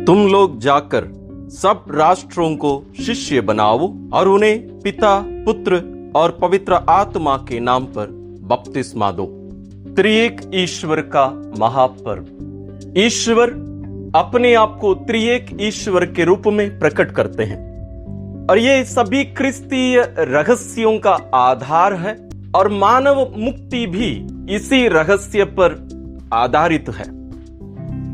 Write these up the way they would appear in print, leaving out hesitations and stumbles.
तुम लोग जाकर सब राष्ट्रों को शिष्य बनाओ और उन्हें पिता, पुत्र और पवित्र आत्मा के नाम पर बपतिस्मा दो। त्रिएक ईश्वर का महापर्व। ईश्वर अपने आप को त्रिएक ईश्वर के रूप में प्रकट करते हैं और ये सभी क्रिस्तीय रहस्यों का आधार है और मानव मुक्ति भी इसी रहस्य पर आधारित है।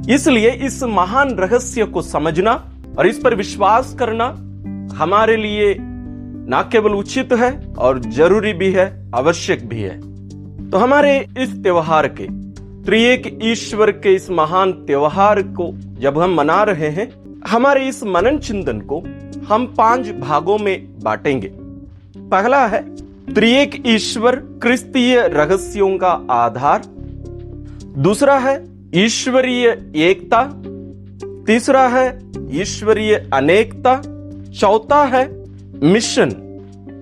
इसलिए इस महान रहस्य को समझना और इस पर विश्वास करना हमारे लिए न केवल उचित है और जरूरी भी है, आवश्यक भी है। तो हमारे इस त्योहार के, त्रिएक ईश्वर के इस महान त्योहार को जब हम मना रहे हैं, हमारे इस मनन चिंतन को हम 5 भागों में बांटेंगे। पहला है त्रिएक ईश्वर क्रिस्तीय रहस्यों का आधार। दूसरा है ईश्वरीय एकता। तीसरा है ईश्वरीय अनेकता। चौथा है मिशन,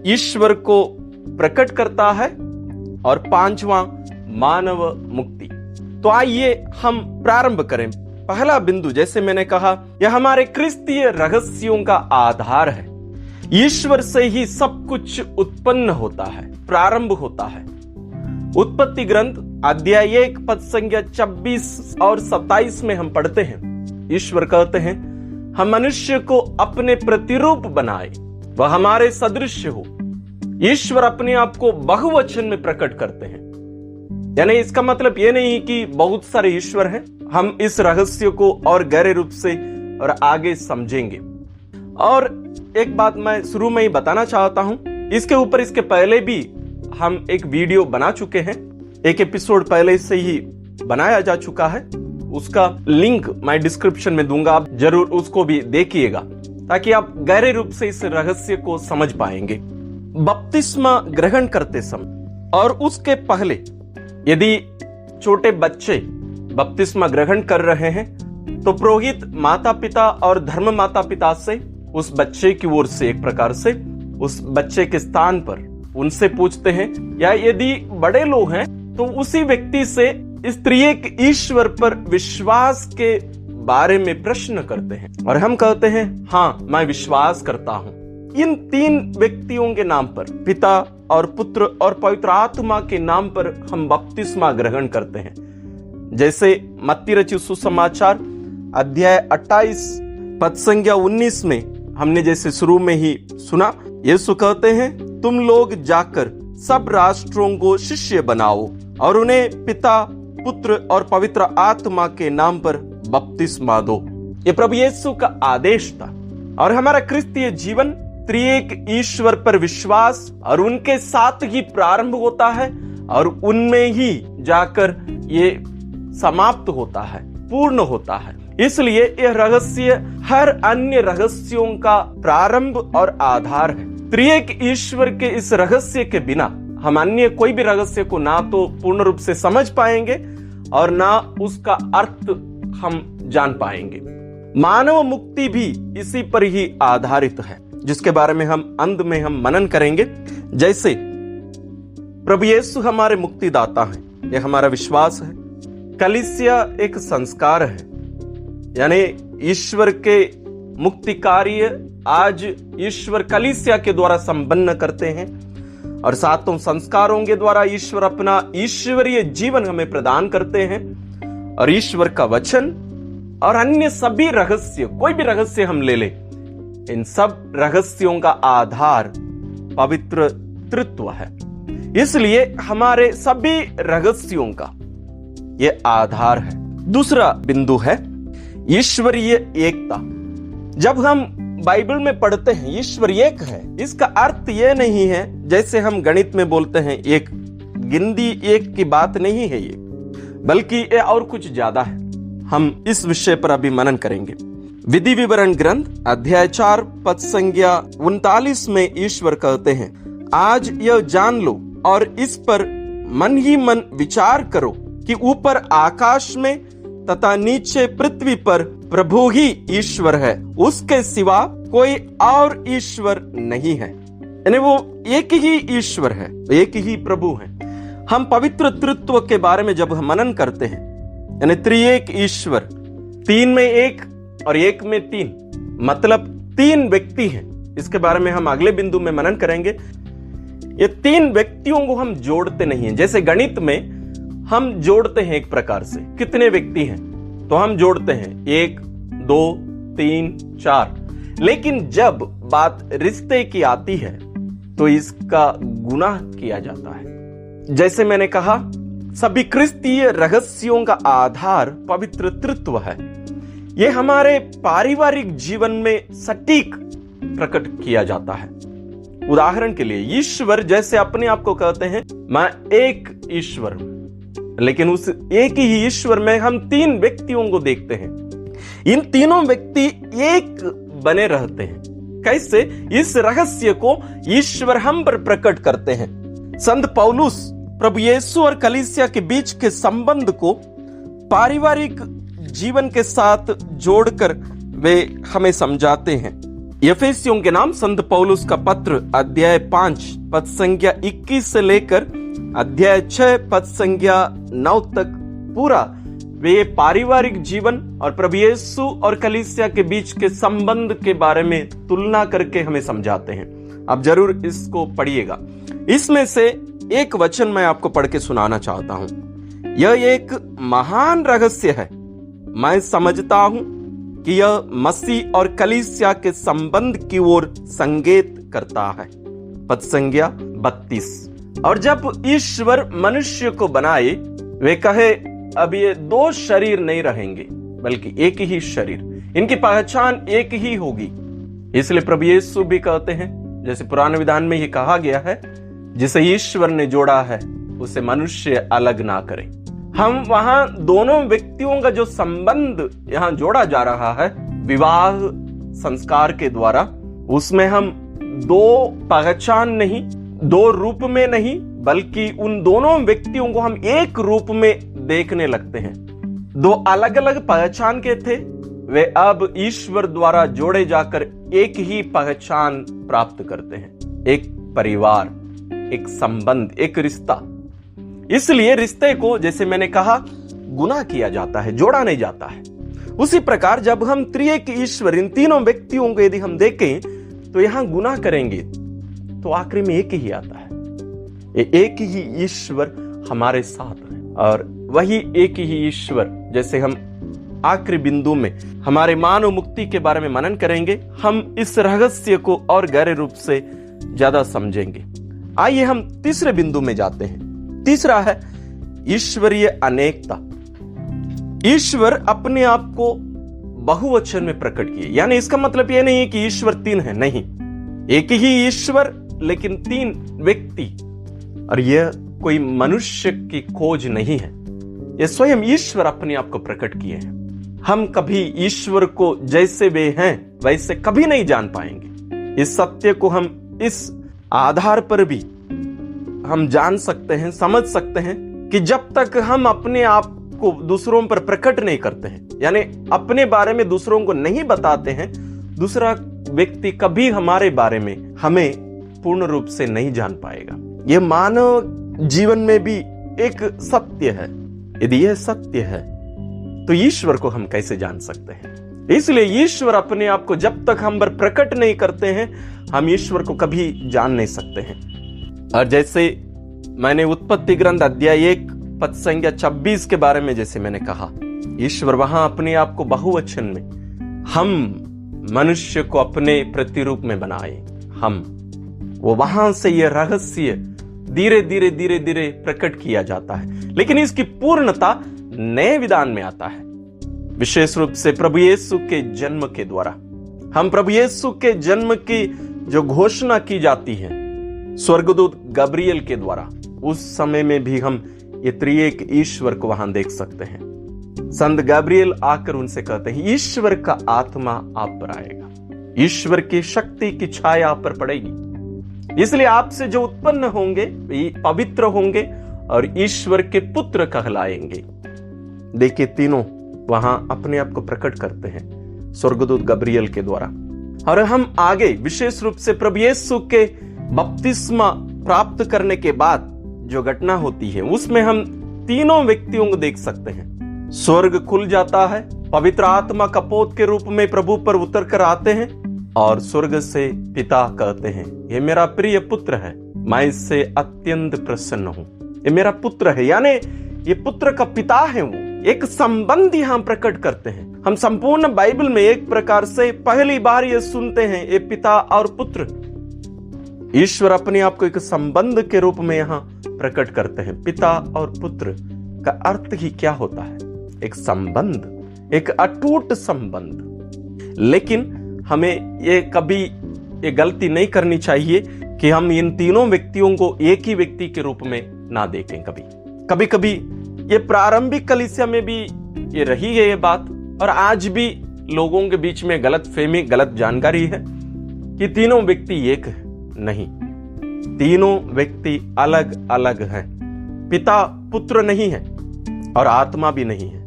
ईश्वर को प्रकट करता है। और 5वां मानव मुक्ति। तो आइए हम प्रारंभ करें। पहला बिंदु, जैसे मैंने कहा, यह हमारे क्रिस्तीय रहस्यों का आधार है। ईश्वर से ही सब कुछ उत्पन्न होता है, प्रारंभ होता है। उत्पत्ति ग्रंथ अध्याय 1 पद संख्या 26 और 27 में हम पढ़ते हैं, ईश्वर कहते हैं, हम मनुष्य को अपने प्रतिरूप बनाए, वह हमारे सदृश हो। ईश्वर अपने आप को बहुवचन में प्रकट करते हैं। यानी इसका मतलब यह नहीं कि बहुत सारे ईश्वर हैं। हम इस रहस्य को और गहरे रूप से और आगे समझेंगे। और एक बात मैं शुरू में ही बताना चाहता हूं, इसके ऊपर इसके पहले भी हम एक वीडियो बना चुके हैं। एक एपिसोड पहले से ही बनाया जा चुका है, उसका लिंक मैं डिस्क्रिप्शन में दूंगा, आप जरूर उसको भी देखिएगा ताकि आप गहरे रूप से इस रहस्य को समझ पाएंगे। बपतिस्मा ग्रहण करते समय और उसके पहले यदि छोटे बच्चे बपतिस्मा ग्रहण कर रहे हैं तो पुरोहित माता पिता और धर्म माता पिता से उस बच्चे की ओर से एक प्रकार से उस बच्चे के स्थान पर उनसे पूछते हैं, या यदि बड़े लोग हैं तो उसी व्यक्ति से इस त्रिएक ईश्वर पर विश्वास के बारे में प्रश्न करते हैं। और हम कहते हैं, हाँ मैं विश्वास करता हूं। इन 3 व्यक्तियों के नाम पर, पिता और पुत्र और पवित्र आत्मा के नाम पर हम बपतिस्मा ग्रहण करते हैं। जैसे मत्ती रचित सुसमाचार अध्याय 28 पद संख्या 19 में हमने जैसे शुरू में ही सुना, यीशु कहते हैं, तुम लोग जाकर सब राष्ट्रों को शिष्य बनाओ और उन्हें पिता, पुत्र और पवित्र आत्मा के नाम पर बपतिस्मा दो। ये प्रभु यीशु का आदेश था। और हमारा क्रिस्तीय जीवन त्रिएक ईश्वर पर विश्वास और उनके साथ ही प्रारंभ होता है और उनमें ही जाकर ये समाप्त होता है, पूर्ण होता है। इसलिए यह रहस्य हर अन्य रहस्यों का प्रारंभ और आधार है। त्रिएक ईश्वर के इस रहस्य के बिना हम अन्य कोई भी रहस्य को ना तो पूर्ण रूप से समझ पाएंगे और ना उसका अर्थ हम जान पाएंगे। मानव मुक्ति भी इसी पर ही आधारित है, जिसके बारे में हम अंत में हम मनन करेंगे। जैसे प्रभु यीशु हमारे मुक्तिदाता हैं, यह हमारा विश्वास है। कलीसिया एक संस्कार है, यानी ईश्वर के मुक्ति कार्य आज ईश्वर कलीसिया के द्वारा संपन्न करते हैं और 7 संस्कारों के द्वारा ईश्वर अपना ईश्वरीय जीवन हमें प्रदान करते हैं। और ईश्वर का वचन और अन्य सभी रहस्य, कोई भी रहस्य हम ले ले, इन सब रहस्यों का आधार पवित्र तृत्व है। इसलिए हमारे सभी रहस्यों का ये आधार है। दूसरा बिंदु है ईश्वरीय एकता। जब हम बाइबल में पढ़ते हैं ईश्वर एक है, इसका अर्थ ये नहीं है जैसे हम गणित में बोलते हैं एक, गिनती एक की बात नहीं है ये, बल्कि ये और कुछ ज्यादा है। हम इस विषय पर अभी मनन करेंगे। विधि विवरण ग्रंथ अध्याय 4 पद संख्या 39 में ईश्वर कहते हैं, आज यह जान लो और इस पर मन ही मन विचार करो कि ऊपर आकाश में तथा नीचे पृथ्वी पर प्रभु ही ईश्वर है, उसके सिवा कोई और ईश्वर नहीं है। यानी वो एक ही ईश्वर है, एक ही प्रभु है। हम पवित्र तृत्व के बारे में जब हम मनन करते हैं, यानी त्रिएक ईश्वर, 3 में 1 और एक में 3, मतलब 3 व्यक्ति हैं। इसके बारे में हम अगले बिंदु में मनन करेंगे। ये 3 व्यक्तियों को हम जोड़ते नहीं हैं। जैसे गणित में हम जोड़ते हैं एक प्रकार से, कितने व्यक्ति हैं तो हम जोड़ते हैं 1 2 3 4, लेकिन जब बात रिश्ते की आती है तो इसका गुना किया जाता है। जैसे मैंने कहा, सभी क्रिस्तीय रहस्यों का आधार पवित्र तृत्व है। यह हमारे पारिवारिक जीवन में सटीक प्रकट किया जाता है। उदाहरण के लिए, ईश्वर जैसे अपने आप को कहते हैं, मैं एक ईश्वर हूं, लेकिन उस एक ही ईश्वर में हम 3 व्यक्तियों को देखते हैं। इन तीनों व्यक्ति एक बने रहते हैं। कैसे? इस रहस्य को ईश्वर हम पर प्रकट करते हैं। संत पौलुस प्रभु यीशु और कलीसिया के बीच के संबंध को पारिवारिक जीवन के साथ जोड़कर वे हमें समझाते हैं। एफेसियों के नाम संत पौलुस का पत्र अध्याय 5 पद संख्या 21 से लेकर अध्याय 6 पद संख्या 9 तक पूरा वे पारिवारिक जीवन और प्रभु यीशु और कलीसिया के बीच के संबंध के बारे में तुलना करके हमें समझाते हैं। आप जरूर इसको पढ़िएगा। इसमें से एक वचन मैं आपको पढ़ के सुनाना चाहता हूं। यह एक महान रहस्य है। मैं समझता हूं कि यह मसीह और कलीसिया के संबंध की ओर संकेत करता है। पद संख्या 32। और जब ईश्वर मनुष्य को बनाए, वे कहे अब ये 2 शरीर नहीं रहेंगे बल्कि एक ही शरीर। इनकी पहचान एक ही होगी। इसलिए प्रभु यीशु भी कहते हैं, जैसे पुराने विधान में ये कहा गया है, जिसे ईश्वर ने जोड़ा है उसे मनुष्य अलग ना करे। हम वहां दोनों व्यक्तियों का जो संबंध यहां जोड़ा जा रहा है विवाह संस्कार के द्वारा, उसमें हम 2 पहचान नहीं, 2 रूप में नहीं, बल्कि उन दोनों व्यक्तियों को हम एक रूप में देखने लगते हैं। 2 अलग अलग पहचान के थे, वे अब ईश्वर द्वारा जोड़े जाकर एक ही पहचान प्राप्त करते हैं। एक परिवार, एक संबंध, एक रिश्ता। इसलिए रिश्ते को, जैसे मैंने कहा, गुना किया जाता है, जोड़ा नहीं जाता है। उसी प्रकार जब हम त्रिएक ईश्वर, इन तीनों व्यक्तियों को यदि हम देखें तो यहां गुना करेंगे तो आखिरी में एक ही आता है। एक ही ईश्वर हमारे साथ है और वही एक ही ईश्वर, जैसे हम आखिरी बिंदु में हमारे मानव मुक्ति के बारे में मनन करेंगे, हम इस रहस्य को और गहरे रूप से ज्यादा समझेंगे। आइए हम तीसरे बिंदु में जाते हैं। तीसरा है ईश्वरीय अनेकता। ईश्वर अपने आप को बहुवचन में प्रकट किए, यानी इसका मतलब यह नहीं है कि ईश्वर 3 है, नहीं, एक ही ईश्वर लेकिन 3 व्यक्ति। और यह कोई मनुष्य की खोज नहीं है, यह स्वयं ईश्वर अपने आप को प्रकट किए हैं। हम कभी ईश्वर को जैसे वे हैं वैसे कभी नहीं जान पाएंगे। इस सत्य को हम इस आधार पर भी हम जान सकते हैं, समझ सकते हैं कि जब तक हम अपने आप को दूसरों पर प्रकट नहीं करते हैं, यानी अपने बारे में दूसरों को नहीं बताते हैं, दूसरा व्यक्ति कभी हमारे बारे में हमें पूर्ण रूप से नहीं जान पाएगा। यह मानव जीवन में भी एक सत्य है। यदि यह सत्य है तो ईश्वर को हम कैसे जान सकते हैं? इसलिए ईश्वर अपने आप को जब तक हम पर प्रकट नहीं करते हैं, हम ईश्वर को कभी जान नहीं सकते हैं। और जैसे मैंने उत्पत्ति ग्रंथ अध्याय 1 पद संख्या 26 के बारे में जैसे मैंने कहा, ईश्वर वहां अपने आप को बहुवचन में, हम मनुष्य को अपने प्रतिरूप में बनाए, हम, वो वहां से यह रहस्य धीरे धीरे धीरे धीरे प्रकट किया जाता है। लेकिन इसकी पूर्णता नए विधान में आता है, विशेष रूप से प्रभु यीशु के जन्म के द्वारा। हम प्रभु यीशु के जन्म की जो घोषणा की जाती है स्वर्गदूत गब्रियल के द्वारा, उस समय में भी हम ये त्रिएक ईश्वर को वहां देख सकते हैं। संत गब्रियल आकर उनसे कहते हैं, ईश्वर का आत्मा आप पर आएगा, ईश्वर की शक्ति की छाया आप पर पड़ेगी, इसलिए आपसे जो उत्पन्न होंगे वे पवित्र होंगे और ईश्वर के पुत्र कहलाएंगे। देखिए, तीनों वहां अपने आप को प्रकट करते हैं स्वर्गदूत गब्रियल के द्वारा। और हम आगे विशेष रूप से प्रभु यीशु के बपतिस्मा प्राप्त करने के बाद जो घटना होती है, उसमें हम तीनों व्यक्तियों को देख सकते हैं। स्वर्ग खुल जाता है, पवित्र आत्मा कपोत के रूप में प्रभु पर उतर कर आते हैं और स्वर्ग से पिता कहते हैं, ये मेरा प्रिय पुत्र है, मैं इससे अत्यंत प्रसन्न हूं। ये मेरा पुत्र है, यानी ये पुत्र का पिता है। वो एक संबंध यहां प्रकट करते हैं। हम संपूर्ण बाइबल में एक प्रकार से पहली बार ये सुनते हैं, ये पिता और पुत्र। ईश्वर अपने आप को एक संबंध के रूप में यहां प्रकट करते हैं। पिता और पुत्र का अर्थ ही क्या होता है? एक संबंध, एक अटूट संबंध। लेकिन हमें ये कभी ये गलती नहीं करनी चाहिए कि हम इन तीनों व्यक्तियों को एक ही व्यक्ति के रूप में ना देखें। कभी कभी ये प्रारंभिक कलीसिया में भी ये रही है ये बात, और आज भी लोगों के बीच में गलतफहमी, गलत जानकारी है कि तीनों व्यक्ति एक है। नहीं, तीनों व्यक्ति अलग अलग हैं। पिता पुत्र नहीं है और आत्मा भी नहीं है।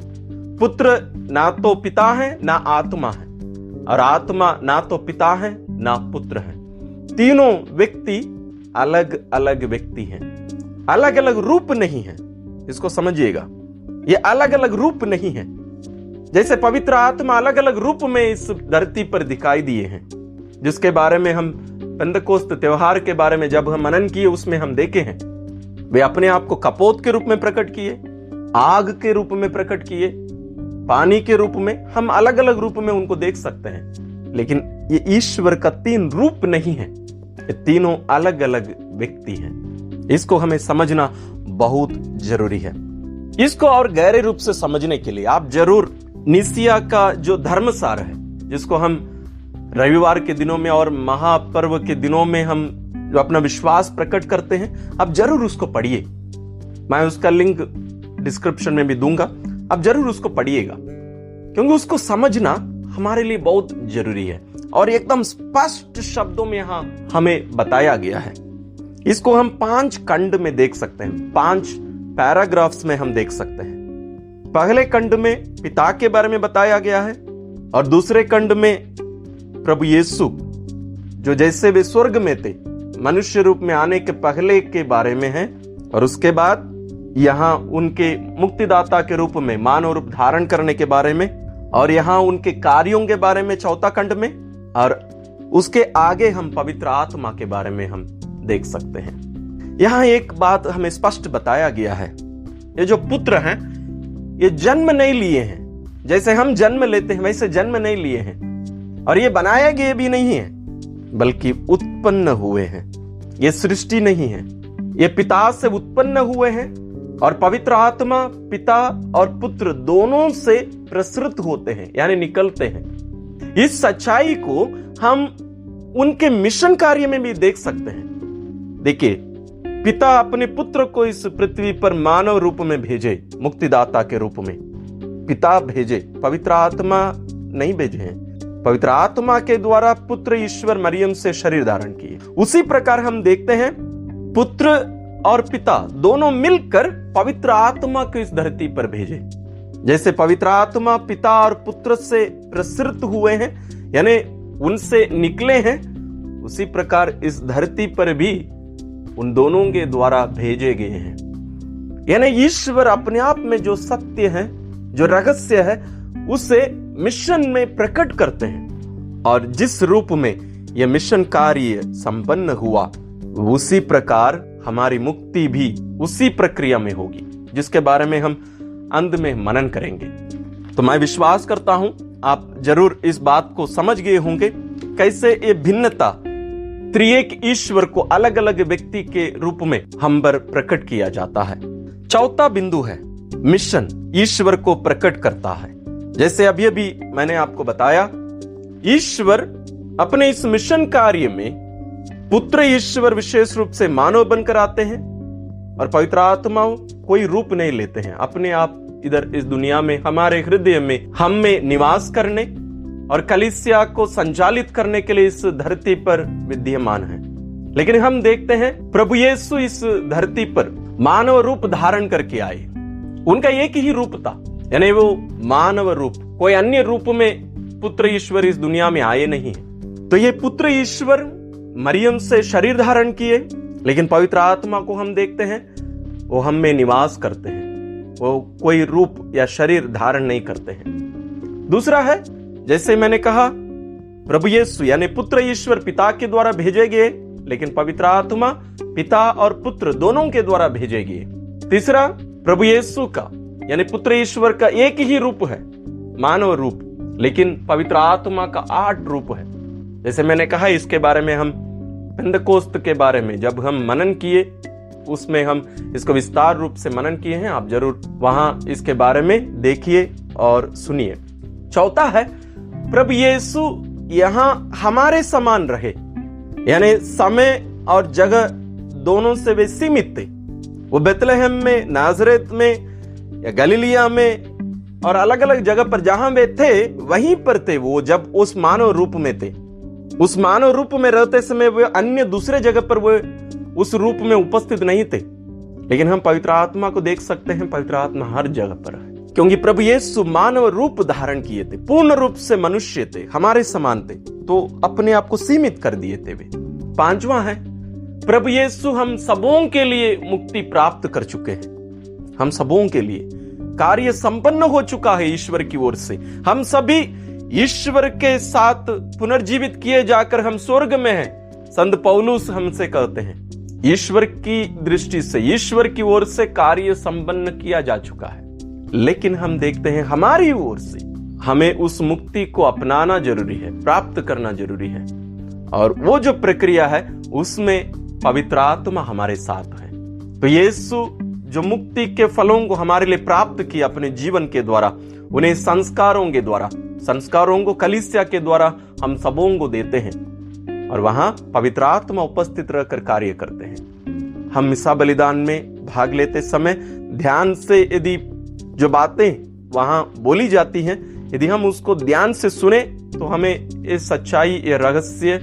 पुत्र ना तो पिता है ना आत्मा है, और आत्मा ना तो पिता है ना पुत्र है। तीनों व्यक्ति अलग अलग व्यक्ति हैं, अलग अलग रूप नहीं है। इसको समझिएगा, ये अलग अलग रूप नहीं है। जैसे पवित्र आत्मा अलग अलग रूप में इस धरती पर दिखाई दिए हैं, जिसके बारे में हम पेंतकोस्त त्योहार के बारे में जब हम मनन किए उसमें हम देखे हैं। वे अपने आप को कपोत के रूप में प्रकट किए, आग के रूप में प्रकट किए, पानी के रूप में। हम अलग अलग रूप में उनको देख सकते हैं, लेकिन ये ईश्वर का तीन रूप नहीं है, ये तीनों अलग अलग व्यक्ति हैं। इसको हमें समझना बहुत जरूरी है। इसको और गहरे रूप से समझने के लिए आप जरूर निसिया का जो धर्मसार है, जिसको हम रविवार के दिनों में और महापर्व के दिनों में हम जो अपना विश्वास प्रकट करते हैं, आप जरूर उसको पढ़िए। मैं उसका लिंक डिस्क्रिप्शन में भी दूंगा, आप जरूर उसको पढ़िएगा, क्योंकि उसको समझना हमारे लिए बहुत जरूरी है और एकदम स्पष्ट शब्दों में यहां हमें बताया गया है। इसको हम 5 खंड में देख सकते हैं, 5 पैराग्राफ्स में हम देख सकते हैं। पहले खंड में पिता के बारे में बताया गया है, और दूसरे खंड में प्रभु यीशु जो जैसे वे स्वर्ग में थे मनुष्य रूप में आने के पहले के बारे में है, और उसके बाद यहां उनके मुक्तिदाता के रूप में मानव रूप धारण करने के बारे में, और यहां उनके कार्यों के बारे में चौथा खंड में, और उसके आगे हम पवित्र आत्मा के बारे में हम देख सकते हैं। यहां एक बात हमें स्पष्ट बताया गया है, ये जो पुत्र हैं ये जन्म नहीं लिए हैं, जैसे हम जन्म लेते हैं वैसे जन्म नहीं लिए हैं, और ये बनाए गए भी नहीं है, बल्कि उत्पन्न हुए हैं। ये सृष्टि नहीं है, ये पिता से उत्पन्न हुए हैं, और पवित्र आत्मा पिता और पुत्र दोनों से प्रसृत होते हैं, यानी निकलते हैं। इस सच्चाई को हम उनके मिशन कार्य में भी देख सकते हैं। देखिए, पिता अपने पुत्र को इस पृथ्वी पर मानव रूप में भेजे, मुक्तिदाता के रूप में पिता भेजे, पवित्र आत्मा नहीं भेजे हैं। पवित्र आत्मा के द्वारा पुत्र ईश्वर मरियम से शरीर धारण किए। उसी प्रकार हम देखते हैं पुत्र और पिता दोनों मिलकर पवित्र आत्मा को इस धरती पर भेजे। जैसे पवित्र आत्मा पिता और पुत्र से प्रसृत हुए हैं, यानी उनसे निकले हैं, उसी प्रकार इस धरती पर भी उन दोनों के द्वारा भेजे गए हैं। यानी ईश्वर अपने आप में जो सत्य है, जो रहस्य है, उसे मिशन में प्रकट करते हैं, और जिस रूप में यह मिशन कार्य संपन्न हुआ, उसी प्रकार हमारी मुक्ति भी उसी प्रक्रिया में होगी, जिसके बारे में हम अंत में मनन करेंगे। तो मैं विश्वास करता हूं आप जरूर इस बात को समझ गए होंगे, कैसे ये भिन्नता त्रिएक ईश्वर को अलग अलग व्यक्ति के रूप में हम पर प्रकट किया जाता है। चौथा बिंदु है मिशन ईश्वर को प्रकट करता है। जैसे अभी अभी मैंने आपको बताया, ईश्वर अपने इस मिशन कार्य में पुत्र ईश्वर विशेष रूप से मानव बनकर आते हैं, और पवित्र आत्मा कोई रूप नहीं लेते हैं, अपने आप इधर इस दुनिया में हमारे हृदय में हम में निवास करने और कलीसिया को संचालित करने के लिए इस धरती पर विद्यमान है। लेकिन हम देखते हैं प्रभु यीशु इस धरती पर मानव रूप धारण करके आए। उनका एक ही रूप था, यानी वो मानव रूप, कोई अन्य रूप में पुत्र ईश्वर इस दुनिया में आए नहीं। तो ये पुत्र ईश्वर मरियम से शरीर धारण किए, लेकिन पवित्र आत्मा को हम देखते हैं वो हम में निवास करते हैं। वो कोई रूप या शरीर धारण नहीं करते हैं। दूसरा है, जैसे मैंने कहा, प्रभु यीशु यानी पुत्र ईश्वर पिता के द्वारा भेजे गए, लेकिन पवित्र आत्मा पिता और पुत्र दोनों के द्वारा भेजे गए। तीसरा, प्रभु यीशु का यानी पुत्र ईश्वर का एक ही रूप है, मानव रूप, लेकिन पवित्र आत्मा का 8 रूप है। जैसे मैंने कहा, इसके बारे में हम पेंतकोस्त के बारे में जब हम मनन किए, उसमें हम इसको विस्तार रूप से मनन किए हैं। आप जरूर वहां इसके बारे में देखिए और सुनिए। चौथा है, प्रभु यीशु यहां हमारे समान रहे, यानी समय और जगह दोनों से वे सीमित थे। वो बेतलहम में, नाजरेत में या गलीलिया में और अलग अलग जगह पर जहां वे थे वहीं पर थे। वो जब उस मानव रूप में थे, उस मानव रूप में रहते समय वे अन्य दूसरे जगह पर वो उस रूप में उपस्थित नहीं थे। लेकिन हम पवित्र आत्मा को देख सकते हैं, पवित्र आत्मा हर जगह पर है, क्योंकि प्रभु यीशु मानव रूप धारण किए थे, पूर्ण रूप से मनुष्य थे, हमारे समान थे, तो अपने आप को सीमित कर दिए थे वे। पांचवा है, प्रभु यीशु हम सबों के लिए मुक्ति प्राप्त कर चुके हैं। हम सबों के लिए कार्य संपन्न हो चुका है ईश्वर की ओर से। हम सभी ईश्वर के साथ पुनर्जीवित किए जाकर हम स्वर्ग में हैं। संत पौलुस हमसे कहते हैं, ईश्वर की दृष्टि से, ईश्वर की ओर से कार्य संपन्न किया जा चुका है। लेकिन हम देखते हैं हमारी ओर से हमें उस मुक्ति को अपनाना जरूरी है, प्राप्त करना जरूरी है। और वो जो प्रक्रिया है उसमें पवित्र आत्मा हमारे साथ है। तो यीशु जो मुक्ति के फलों को हमारे लिए प्राप्त किया अपने जीवन के द्वारा, उन्हें संस्कारों को कलीसिया के द्वारा हम सबों को देते हैं और वहां पवित्र आत्मा उपस्थित रहकर कार्य करते हैं। हम मिसा बलिदान में भाग लेते समय ध्यान से यदि जो बातें वहां बोली जाती हैं, यदि हम उसको ध्यान से सुने तो हमें ये सच्चाई, ये रहस्य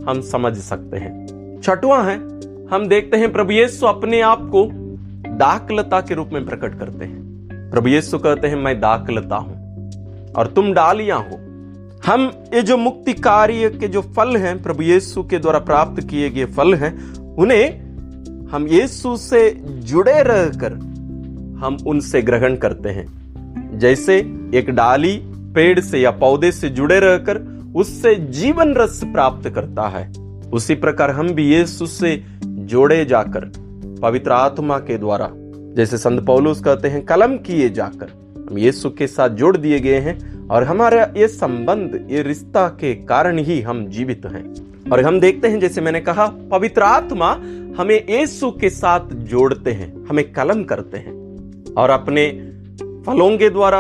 हम समझ सकते हैं। छठवां है, हम देखते हैं प्रभु यीशु अपने आप को दाखलता के रूप में प्रकट करते हैं। प्रभु यीशु कहते हैं, मैं दाखलता हूं और तुम डालियां हो। हम ये जो मुक्ति कार्य के जो फल हैं, प्रभु यीशु के द्वारा प्राप्त किए गए फल हैं, उन्हें हम यीशु से जुड़े रहकर हम उनसे ग्रहण करते हैं। जैसे एक डाली पेड़ से या पौधे से जुड़े रहकर उससे जीवन रस प्राप्त करता है, उसी प्रकार हम भी यीशु से जोड़े जाकर पवित्र आत्मा के द्वारा, जैसे संत पौलुस कहते हैं, कलम किए जाकर हम यीशु के साथ जोड़ दिए गए हैं और हमारा ये संबंध, ये रिश्ता के कारण ही हम जीवित हैं। और हम देखते हैं, जैसे मैंने कहा, पवित्र आत्मा हमें यीशु के साथ जोड़ते हैं, हमें कलम करते हैं और अपने फलों के द्वारा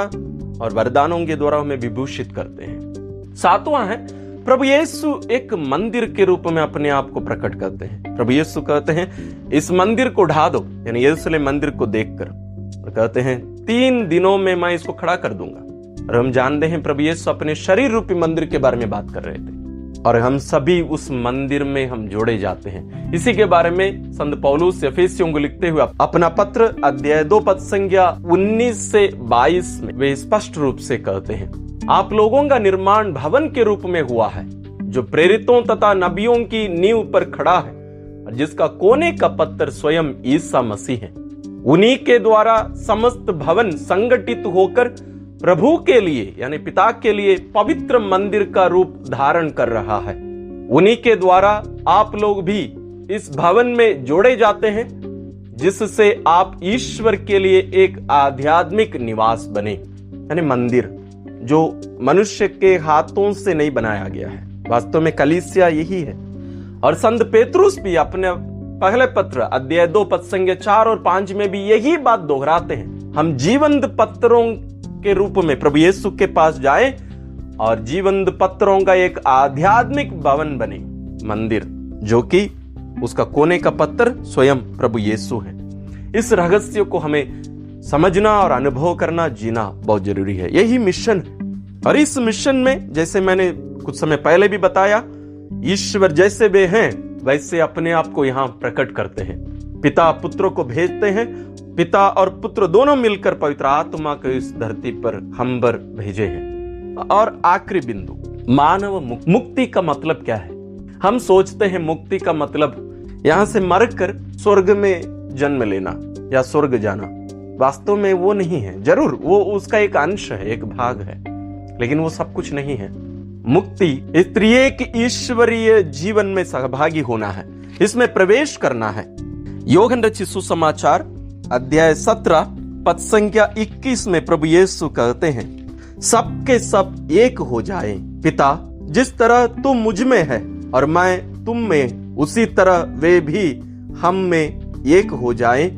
और वरदानों के द्वारा हमें विभूषित करते हैं। सातवां है, प्रभु यीशु एक मंदिर के रूप में अपने आप को प्रकट करते हैं। प्रभु यीशु कहते हैं, इस मंदिर को ढा दो, यानी यरूशलेम मंदिर को देखकर, और कहते हैं 3 दिनों में मैं इसको खड़ा कर दूंगा। और हम जानते हैं प्रभु यीशु अपने शरीर रूपी मंदिर के बारे में बात कर रहे थे और हम सभी उस मंदिर में हम जोड़े जाते हैं। इसी के बारे में संत पौलुस एफेसियों को लिखते हुए अपना पत्र अध्याय 2 पद संख्या 19 से 22 में वे स्पष्ट रूप से कहते हैं, आप लोगों का निर्माण भवन के रूप में हुआ है, जो प्रेरितों तथा नबियों की नींव पर खड़ा है और जिसका कोने का पत्थर स्वयं ईसा मसीह है। उन्हीं के द्वारा समस्त भवन संगठित होकर प्रभु के लिए यानी पिता के लिए पवित्र मंदिर का रूप धारण कर रहा है। उन्हीं के द्वारा आप लोग भी इस भवन में जोड़े जाते हैं, जिससे आप ईश्वर के लिए एक आध्यात्मिक निवास बने, यानी मंदिर जो मनुष्य के हाथों से नहीं बनाया गया है। वास्तव में कलीसिया यही है। और संत पेतरुस भी अपने पहले पत्र अध्याय 2 पद संख्या 4 और 5 में भी यही बात दोहराते हैं, हम जीवंत पत्थरों के रूप में प्रभु यीशु के पास जाएं और जीवंत पत्थरों का एक आध्यात्मिक भवन बने, मंदिर, जो कि उसका कोने का पत्थर स्वयं प्रभु यीशु है। इस रहस्य को हमें समझना और अनुभव करना, जीना बहुत जरूरी है। यही मिशन है। और इस मिशन में, जैसे मैंने कुछ समय पहले भी बताया, ईश्वर जैसे वे हैं वैसे अपने आप को यहां प्रकट करते हैं। पिता पुत्रों को भेजते हैं, पिता और पुत्र दोनों मिलकर पवित्र आत्मा को इस धरती पर हम पर भेजे हैं। और आखिरी बिंदु, मानव मुक्ति का मतलब क्या है? हम सोचते हैं मुक्ति का मतलब यहां से मरकर स्वर्ग में जन्म लेना या स्वर्ग जाना, वास्तव में वो नहीं है। जरूर वो उसका एक अंश है, एक भाग है, लेकिन वो सब कुछ नहीं है। मुक्ति इस त्रिएक ईश्वरीय जीवन में सहभागी होना है, इसमें प्रवेश करना है। यूहन्ना रचित सुसमाचार अध्याय 17 पद संख्या 21 में प्रभु यीशु कहते हैं, सबके सब एक हो जाए। पिता, जिस तरह तुम मुझ में है और मैं तुम में, उसी तरह वे भी हम में एक हो जाए,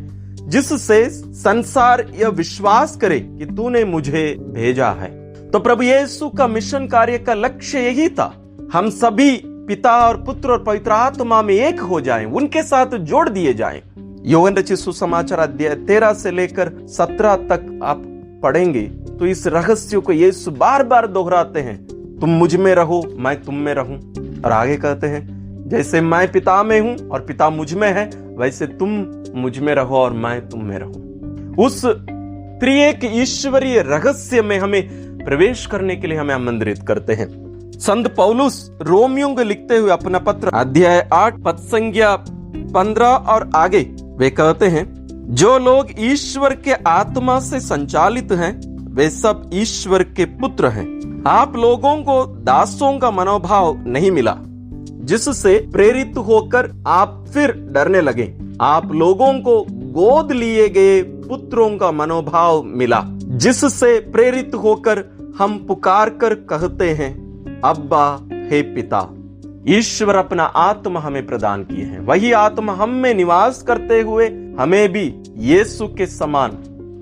जिससे संसार यह विश्वास करे कि तूने मुझे भेजा है। तो प्रभु यीशु का मिशन कार्य का लक्ष्य यही था, हम सभी पिता और पुत्र और पवित्र आत्मा में एक हो जाएं, उनके साथ जोड़ दिए जाएं। यूहन्ना रचित सुसमाचार अध्याय 13 से लेकर 17 तक आप पढ़ेंगे तो इस रहस्य को यीशु बार बार दोहराते हैं, तुम मुझ में रहो, मैं तुम में रहूं। और आगे कहते हैं, जैसे मैं पिता में हूं और पिता मुझ में है, वैसे तुम मुझ में रहो और मैं तुम में रहूं। उस त्रिएक ईश्वरीय रहस्य में हमें प्रवेश करने के लिए हमें आमंत्रित करते हैं। संत पौलुस रोमियों को लिखते हुए अपना पत्र अध्याय 8 पद संख्या 15 और आगे वे कहते हैं, जो लोग ईश्वर के आत्मा से संचालित हैं वे सब ईश्वर के पुत्र हैं। आप लोगों को दासों का मनोभाव नहीं मिला जिससे प्रेरित होकर आप फिर डरने लगे। आप लोगों को गोद लिए गए पुत्रों का मनोभाव मिला जिससे प्रेरित होकर हम पुकार कर कहते हैं, अब्बा हे पिता। ईश्वर अपना आत्मा हमें प्रदान किए हैं, वही आत्मा हम में निवास करते हुए हमें भी यीशु के समान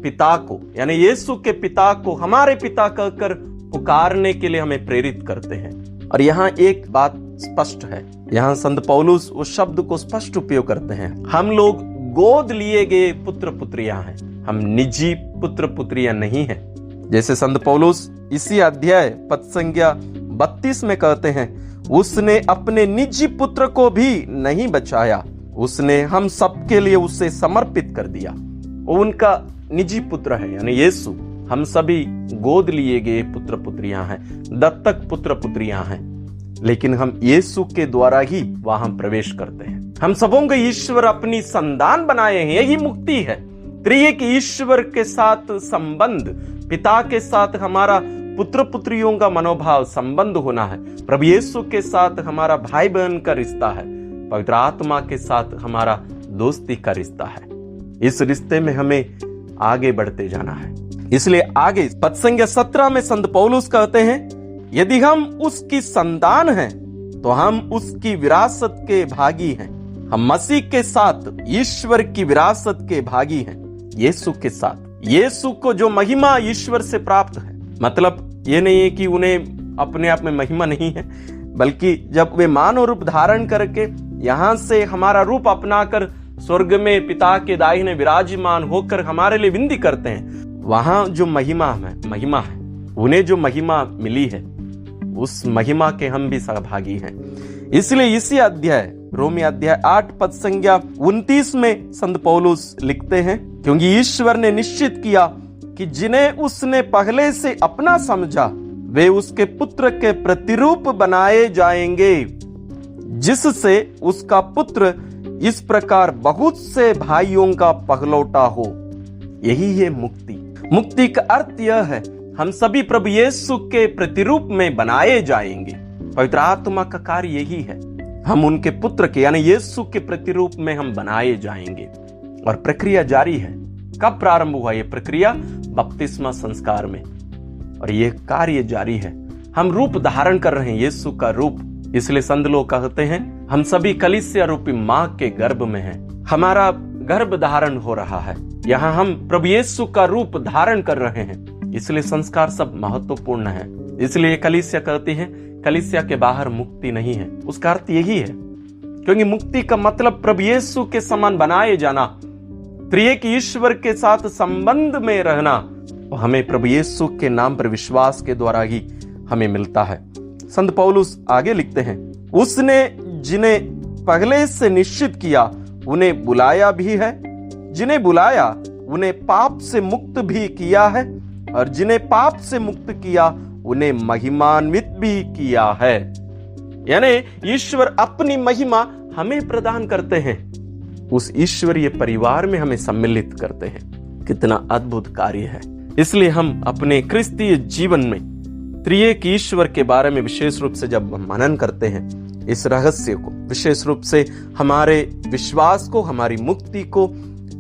पिता को, यानी यीशु के पिता को हमारे पिता कहकर पुकारने के लिए हमें प्रेरित करते हैं। और यहाँ एक बात स्पष्ट है, यहाँ संत पौलुस उस शब्द को स्पष्ट उपयोग करते हैं, हम लोग गोद लिए गए पुत्र पुत्रियां हैं, हम निजी पुत्र पुत्रियां नहीं हैं। जैसे संत पौलुस इसी अध्याय पद संख्या 32 में कहते हैं, उसने अपने निजी पुत्र को भी नहीं बचाया, उसने हम सबके लिए उसे समर्पित कर दिया। वो उनका निजी पुत्र है, यानी यीशु। हम सभी गोद लिए गए पुत्र पुत्रियां हैं, दत्तक पुत्र पुत्रियां हैं, लेकिन हम यीशु के द्वारा ही वहां प्रवेश करते हैं। हम सबों को ईश्वर अपनी संतान बनाए हैं, यही मुक्ति है। त्रिएक ईश्वर के साथ संबंध, पिता के साथ हमारा पुत्र पुत्रियों का मनोभाव संबंध होना है, प्रभु यीशु के साथ हमारा भाई बहन का रिश्ता है, पवित्र आत्मा के साथ हमारा दोस्ती का रिश्ता है। इस रिश्ते में हमें आगे बढ़ते जाना है। इसलिए आगे पद संख्या 17 में संत पौलुस कहते हैं, यदि हम उसकी संतान हैं तो हम उसकी विरासत के भागी हैं। हम मसीह के साथ ईश्वर की विरासत के भागी हैं, यीशु के साथ। यीशु को जो महिमा ईश्वर से प्राप्त है, मतलब ये नहीं है कि उन्हें अपने आप में महिमा नहीं है, बल्कि जब वे मानव रूप धारण करके यहां से हमारा रूप अपनाकर स्वर्ग में पिता के दाहिने विराजमान होकर हमारे लिए विनती करते हैं, वहां जो महिमा है, उन्हें जो महिमा मिली है, उस महिमा के हम भी सहभागी हैं। इसलिए इसी अध्याय रोमी अध्याय 8 पद संख्या 29 में संत पौलुस लिखते हैं, क्योंकि ईश्वर ने निश्चित किया कि जिन्हें उसने पहले से अपना समझा वे उसके पुत्र के प्रतिरूप बनाए जाएंगे, जिससे उसका पुत्र इस प्रकार बहुत से भाइयों का पहलौटा हो। यही है मुक्ति। मुक्ति का अर्थ यह है, हम सभी प्रभु यीशु के प्रतिरूप में बनाए जाएंगे। पवित्र आत्मा का कार्य यही है, हम उनके पुत्र के यानी यीशु के प्रतिरूप में हम बनाए जाएंगे। और प्रक्रिया जारी है। कब प्रारंभ हुआ यह प्रक्रिया? बपतिस्मा संस्कार में। और यह कार्य जारी है, हम रूप धारण कर रहे हैं यीशु का रूप। इसलिए संत लोग कहते हैं, हम सभी कलीसिया रूपी मां के गर्भ में हैं, हमारा गर्भ धारण हो रहा है, यहाँ हम प्रभु यीशु का रूप धारण कर रहे हैं। इसलिए संस्कार सब महत्वपूर्ण है। इसलिए कलीसिया कहती है, कलीसिया के बाहर मुक्ति नहीं है। उसका अर्थ यही है, क्योंकि मुक्ति का मतलब प्रभु यीशु के समान बनाए जाना, त्रिएक ईश्वर के साथ संबंध में रहना। हमें प्रभु यीशु के नाम पर विश्वास के द्वारा ही हमें मिलता है। संत पौलुस आगे लिखते हैं, उसने जिन्हें पहले से निश्चित किया उन्हें बुलाया भी है, जिन्हें बुलाया उन्हें पाप से मुक्त भी किया है, और जिन्हें पाप से मुक्त किया उन्हें महिमान्वित भी किया है। यानी ईश्वर अपनी महिमा हमें प्रदान करते हैं, उस ईश्वरीय परिवार में हमें सम्मिलित करते हैं। कितना अद्भुत कार्य है। इसलिए हम अपने क्रिस्तीय जीवन में त्रिएक ईश्वर के बारे में विशेष रूप से जब मनन करते हैं, इस रहस्य को, विशेष रूप से हमारे विश्वास को, हमारी मुक्ति को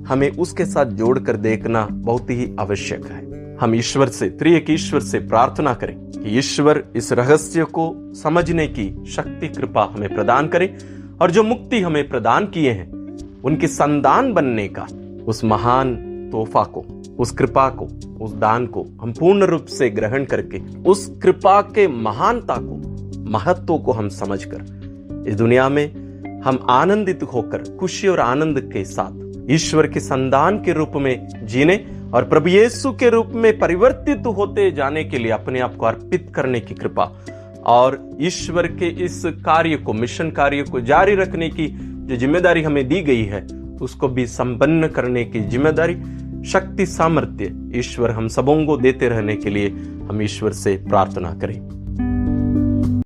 हमें उसके साथ जोड़कर देखना बहुत ही आवश्यक है। हम ईश्वर से, त्रिएक ईश्वर से प्रार्थना करें कि ईश्वर इस रहस्य को समझने की शक्ति, कृपा हमें प्रदान करे और जो मुक्ति हमें प्रदान किए हैं उनके संतान बनने का उस महान तोहफा को, उस कृपा को, उस दान को हम पूर्ण रूप से ग्रहण करके उस कृपा के महानता को, महत्व को हम समझकर इस दुनिया में हम आनंदित होकर खुशी और आनंद के साथ ईश्वर के संतान के रूप में जीने और प्रभु यीशु के रूप में परिवर्तित होते जाने के लिए अपने आप को अर्पित करने की कृपा और ईश्वर के इस कार्य को, मिशन कार्य को जारी रखने की जो जिम्मेदारी हमें दी गई है, उसको भी संपन्न करने की जिम्मेदारी, शक्ति, सामर्थ्य ईश्वर हम सबों को देते रहने के लिए हम ईश्वर से प्रार्थना करें।